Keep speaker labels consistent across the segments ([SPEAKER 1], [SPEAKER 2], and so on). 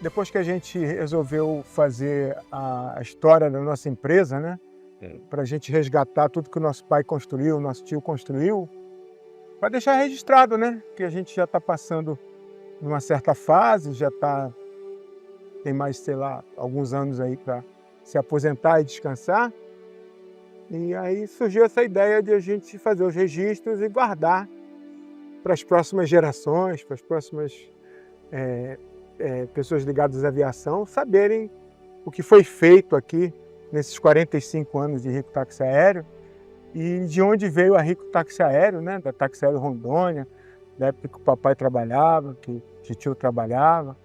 [SPEAKER 1] Depois que a gente resolveu fazer a história da nossa empresa, né? Para a gente resgatar tudo que o nosso pai construiu, o nosso tio construiu, para deixar registrado, né? Que a gente já está passando numa certa fase, tem mais, sei lá, alguns anos aí para se aposentar e descansar. E aí surgiu essa ideia de a gente fazer os registros e guardar para as próximas gerações, para as próximas pessoas ligadas à aviação, saberem o que foi feito aqui nesses 45 anos de Rico Táxi Aéreo e de onde veio a Rico Táxi Aéreo, né? Da Táxi Aéreo Rondônia, da época que o papai trabalhava, que o tio trabalhava,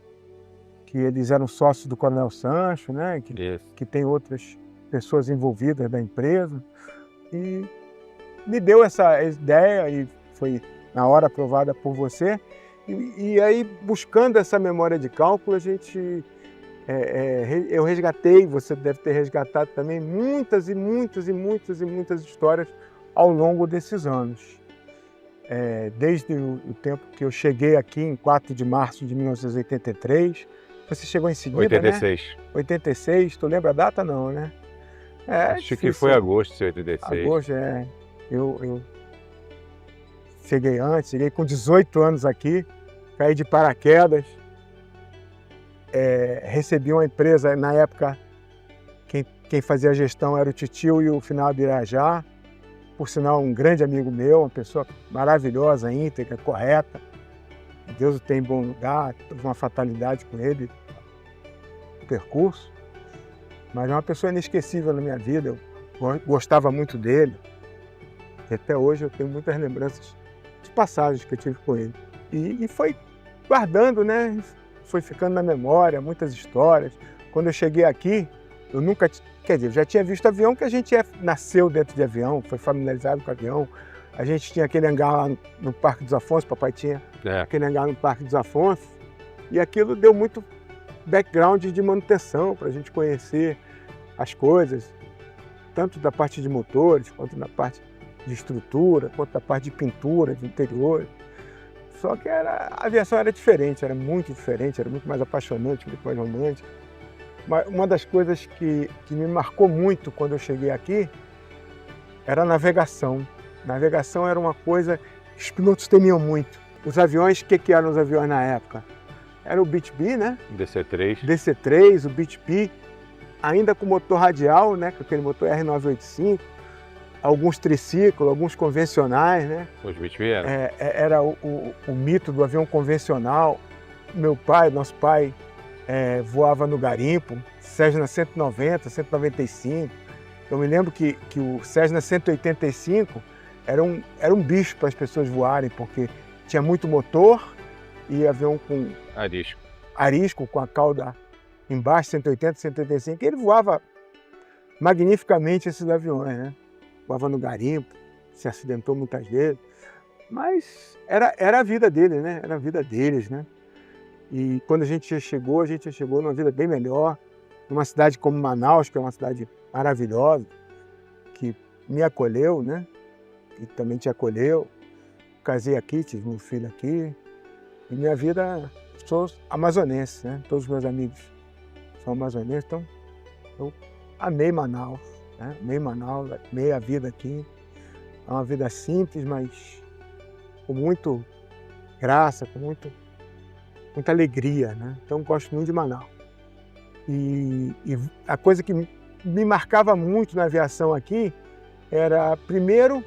[SPEAKER 1] que eles eram sócios do Coronel Sancho, né? Que tem outras pessoas envolvidas da empresa. E me deu essa ideia e foi na hora aprovada por você. E aí, buscando essa memória de cálculo, eu resgatei, você deve ter resgatado também, muitas histórias ao longo desses anos. Desde o tempo que eu cheguei aqui, em 4 de março de 1983, você chegou em seguida,
[SPEAKER 2] 86.
[SPEAKER 1] Né? 86, tu lembra a data? Não, né?
[SPEAKER 2] Acho que foi agosto de 86.
[SPEAKER 1] Agosto, eu cheguei antes, cheguei com 18 anos aqui, caí de paraquedas, recebi uma empresa, na época, quem fazia a gestão era o titio e o finado Irajá, por sinal um grande amigo meu, uma pessoa maravilhosa, íntegra, correta, Deus o tem em bom lugar, teve uma fatalidade com ele, no percurso, mas é uma pessoa inesquecível na minha vida, eu gostava muito dele, e até hoje eu tenho muitas lembranças de passagens que eu tive com ele. E foi guardando, né? Foi ficando na memória, muitas histórias. Quando eu cheguei aqui, eu nunca, quer dizer, eu já tinha visto avião, que a gente nasceu dentro de avião, foi familiarizado com avião. A gente tinha aquele hangar lá no Parque dos Afonsos, papai tinha aquele hangar no Parque dos Afonsos, e aquilo deu muito background de manutenção para a gente conhecer as coisas, tanto da parte de motores, quanto da parte de estrutura, quanto da parte de pintura, de interior. Só que a aviação era diferente, era muito diferente, era muito mais apaixonante, muito mais romântica. Mas uma das coisas que me marcou muito quando eu cheguei aqui era a navegação. Navegação era uma coisa que os pilotos temiam muito. Os aviões, o que eram os aviões na época? Era o Beechbee, né?
[SPEAKER 2] DC-3.
[SPEAKER 1] DC-3, o Beechbee, ainda com motor radial, né? Com aquele motor R985, alguns triciclos, alguns convencionais, né?
[SPEAKER 2] Os Beechbee eram.
[SPEAKER 1] Era o mito do avião convencional. Nosso pai, voava no garimpo, Cessna 190, 195. Eu me lembro que o Cessna 185 era um bicho para as pessoas voarem, porque tinha muito motor e avião com arisco com a cauda embaixo, 180, 185. Ele voava magnificamente esses aviões, né? Voava no garimpo, se acidentou muitas vezes, mas era a vida dele, né? Era a vida deles, né? E quando a gente chegou numa vida bem melhor, numa cidade como Manaus, que é uma cidade maravilhosa, que me acolheu, né? E também te acolheu. Casei aqui, tive um filho aqui. E minha vida, sou amazonense, né? Todos os meus amigos são amazonenses, então eu amei Manaus, né? Amei Manaus, amei a vida aqui. É uma vida simples, mas com muito graça, com muita alegria, né? Então gosto muito de Manaus. E a coisa que me marcava muito na aviação aqui era, primeiro,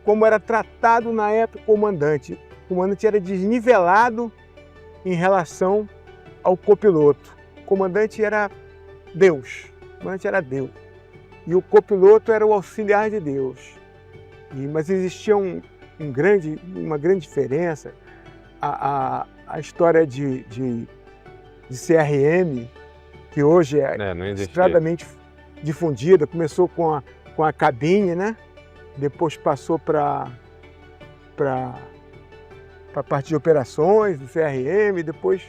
[SPEAKER 1] como era tratado na época o comandante. O comandante era desnivelado em relação ao copiloto. O comandante era Deus. O comandante era Deus. E o copiloto era o auxiliar de Deus. Mas existia uma grande diferença. A história de CRM, que hoje é extremamente difundida, começou com a cabine, né? Depois passou para a parte de operações do CRM, depois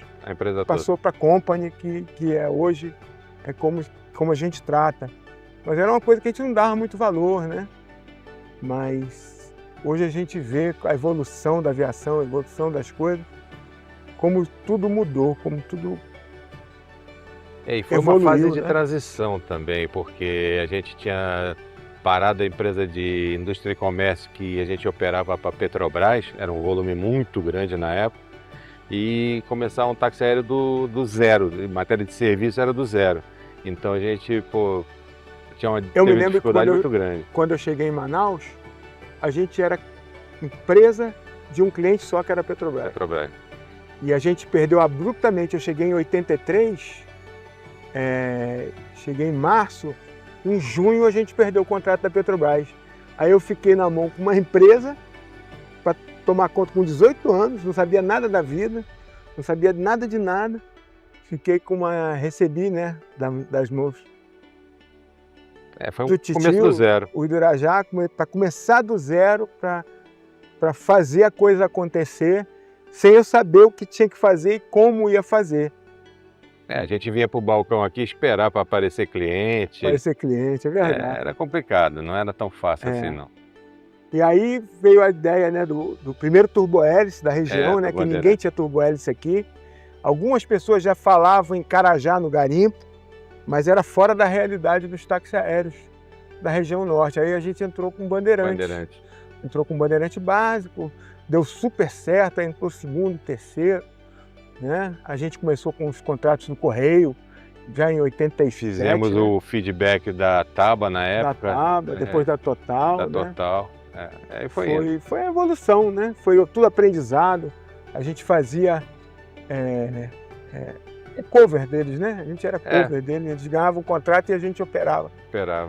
[SPEAKER 1] passou para a company, que hoje é como a gente trata. Mas era uma coisa que a gente não dava muito valor, né? Mas hoje a gente vê a evolução da aviação, a evolução das coisas, como tudo mudou, como tudo
[SPEAKER 2] E foi uma fase de transição também, porque a gente tinha parado a empresa de indústria e comércio que a gente operava para a Petrobras, era um volume muito grande na época, e começar um táxi aéreo do zero, em matéria de serviço era do zero. Então a gente, tinha uma dificuldade muito grande.
[SPEAKER 1] Quando eu cheguei em Manaus, a gente era empresa de um cliente só, que era a Petrobras. E a gente perdeu abruptamente. Eu cheguei em 83, cheguei em março, em junho a gente perdeu o contrato da Petrobras. Aí eu fiquei na mão com uma empresa para tomar conta com 18 anos, não sabia nada da vida, não sabia nada de nada. Recebi, né, das mãos.
[SPEAKER 2] Foi um começo do zero.
[SPEAKER 1] O Irajá, para começar do zero, para fazer a coisa acontecer, sem eu saber o que tinha que fazer e como ia fazer.
[SPEAKER 2] A gente vinha para o balcão aqui esperar para aparecer cliente.
[SPEAKER 1] Aparecer cliente, é verdade.
[SPEAKER 2] Era complicado, não era tão fácil assim, não.
[SPEAKER 1] E aí veio a ideia, né, do primeiro turbohélice da região, né, que ninguém tinha turbohélice aqui. Algumas pessoas já falavam em Carajá, no garimpo, mas era fora da realidade dos táxis aéreos da região norte. Aí a gente entrou com bandeirante. Entrou com bandeirante básico, deu super certo, aí entrou segundo, terceiro. Né? A gente começou com os contratos do Correio, já em 87.
[SPEAKER 2] Fizemos o feedback da Taba na época.
[SPEAKER 1] Da Taba, depois da Total.
[SPEAKER 2] Da Total.
[SPEAKER 1] Foi a evolução, né? Foi tudo aprendizado. A gente fazia o cover deles, né? A gente era cover deles, eles ganhavam o contrato e a gente operava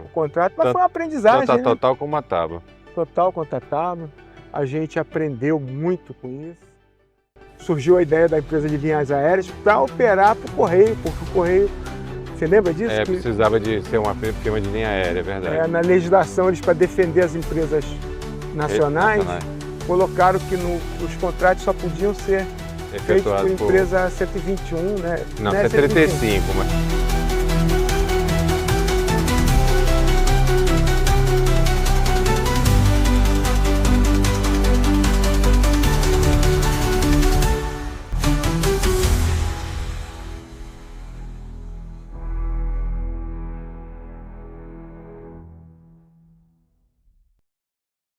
[SPEAKER 1] o contrato, mas foi uma aprendizagem.
[SPEAKER 2] Tanto a Total como a Taba.
[SPEAKER 1] Total quanto a Taba. A gente aprendeu muito com isso. Surgiu a ideia da empresa de linhas aéreas para operar para o Correio, porque o Correio, você lembra disso?
[SPEAKER 2] Precisava de ser uma firma de linha aérea, é verdade.
[SPEAKER 1] Na legislação, eles, para defender as empresas nacionais, colocaram que os contratos só podiam ser feitos por empresa 121, né?
[SPEAKER 2] Não, 135, mas...